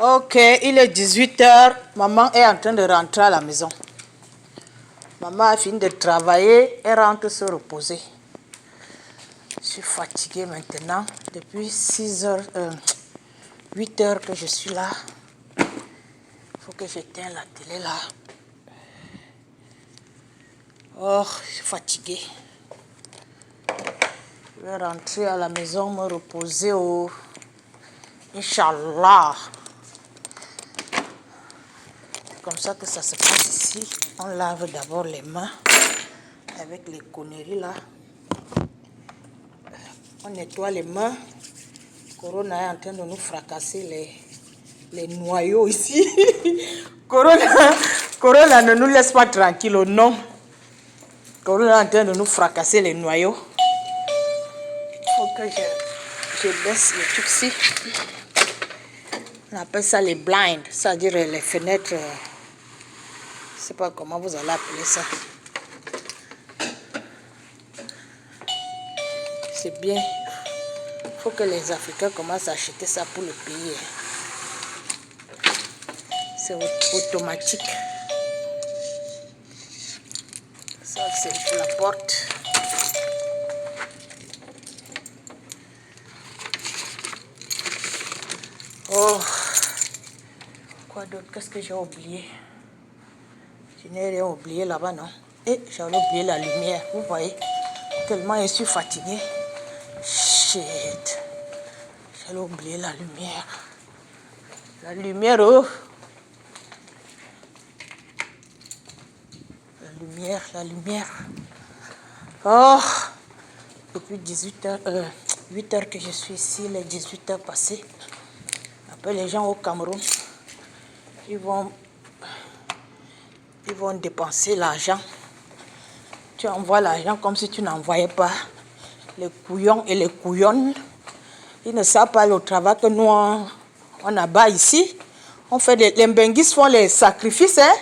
Ok, il est 18h. Maman est en train de rentrer à la maison. Maman a fini de travailler et rentre se reposer. Je suis fatiguée maintenant. Depuis 8h que je suis là. Il faut que j'éteigne la télé là. Oh, je suis fatiguée. Je vais rentrer à la maison, me reposer au... Inch'Allah. Comme ça que ça se passe ici. On lave d'abord les mains avec les conneries là. On nettoie les mains. Corona est en train de nous fracasser les noyaux ici. Corona ne nous laisse pas tranquille, non. Corona est en train de nous fracasser les noyaux. Il faut que je baisse le truc ici. On appelle ça les blinds, c'est-à-dire les fenêtres. Je ne sais pas comment vous allez appeler ça. C'est bien. Il faut que les Africains commencent à acheter ça pour le pays. C'est automatique. Ça, c'est pour la porte. Oh, quoi d'autre? Qu'est-ce que j'ai oublié? Je n'ai rien oublié là-bas, non? Et j'ai oublié la lumière, vous voyez? Tellement je suis fatiguée. Shit. J'ai oublié la lumière. La lumière, oh! La lumière. Oh! Depuis 8h que je suis ici, les 18h passées. Après, les gens au Cameroun, ils vont dépenser l'argent. Tu envoies l'argent comme si tu n'envoyais pas. Les couillons et les couillonnes, ils ne savent pas le travail que nous, on abat ici. On fait les Mbenguis font les sacrifices, hein?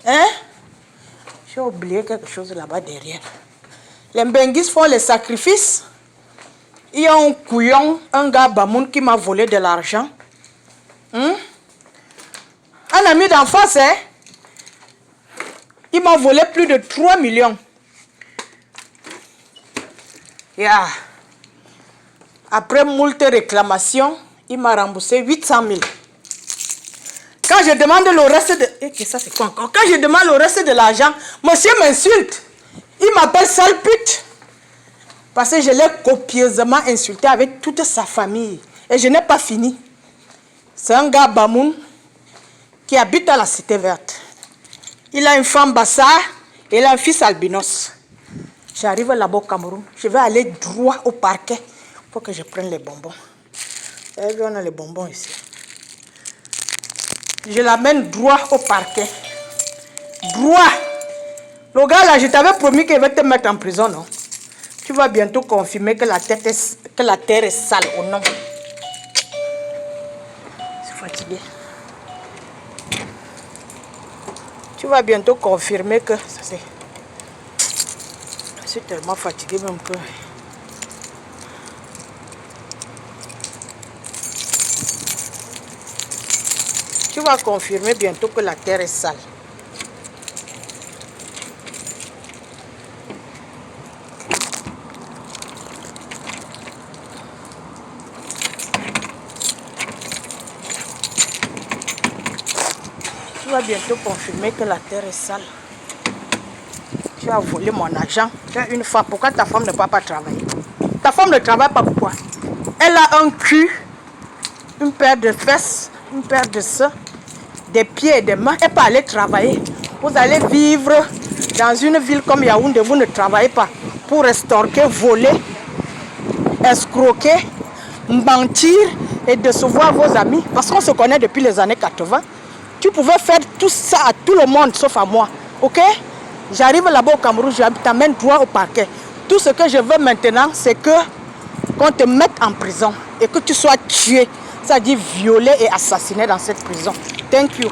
Hein? J'ai oublié quelque chose là-bas derrière. Les Mbenguis font les sacrifices. Il y a un couillon, un gars Bamoun qui m'a volé de l'argent. Un ami d'enfance, hein? Il m'a volé plus de 3 millions. Yeah. Après moult réclamations, il m'a remboursé 800 000. Quand je demande le reste de... Et ça, c'est quoi encore? Quand je demande le reste de l'argent, monsieur m'insulte. Il m'appelle sale pute. Parce que je l'ai copieusement insulté avec toute sa famille. Et je n'ai pas fini. C'est un gars Bamoun qui habite à la Cité Verte. Il a une femme Bassa et il a un fils albinos. J'arrive là-bas au Cameroun. Je vais aller droit au parquet pour que je prenne les bonbons. Et on a les bonbons ici. Je l'amène droit au parquet. Droit. Le gars là, je t'avais promis qu'il va te mettre en prison, non? Tu vas bientôt confirmer que la terre est sale, ou non? Je suis fatiguée. Tu vas bientôt confirmer que ça c'est... Je suis tellement fatiguée même que... Tu vas confirmer bientôt que la terre est sale. Tu vas bientôt confirmer que la terre est sale. Tu as volé mon argent. Tu as une femme. Pourquoi ta femme ne peut pas travailler? Ta femme ne travaille pas pourquoi? Elle a un cul, une paire de fesses, une paire de seins, des pieds et des mains. Elle peut aller travailler. Vous allez vivre dans une ville comme Yaoundé. Vous ne travaillez pas pour estorquer, voler, escroquer, mentir et décevoir vos amis. Parce qu'on se connaît depuis les années 80. Tu pouvais faire tout ça à tout le monde sauf à moi. Ok? J'arrive là-bas au Cameroun, je t'amène droit au parquet. Tout ce que je veux maintenant, c'est qu'on te mette en prison et que tu sois tué, c'est-à-dire violé et assassiné dans cette prison. Thank you.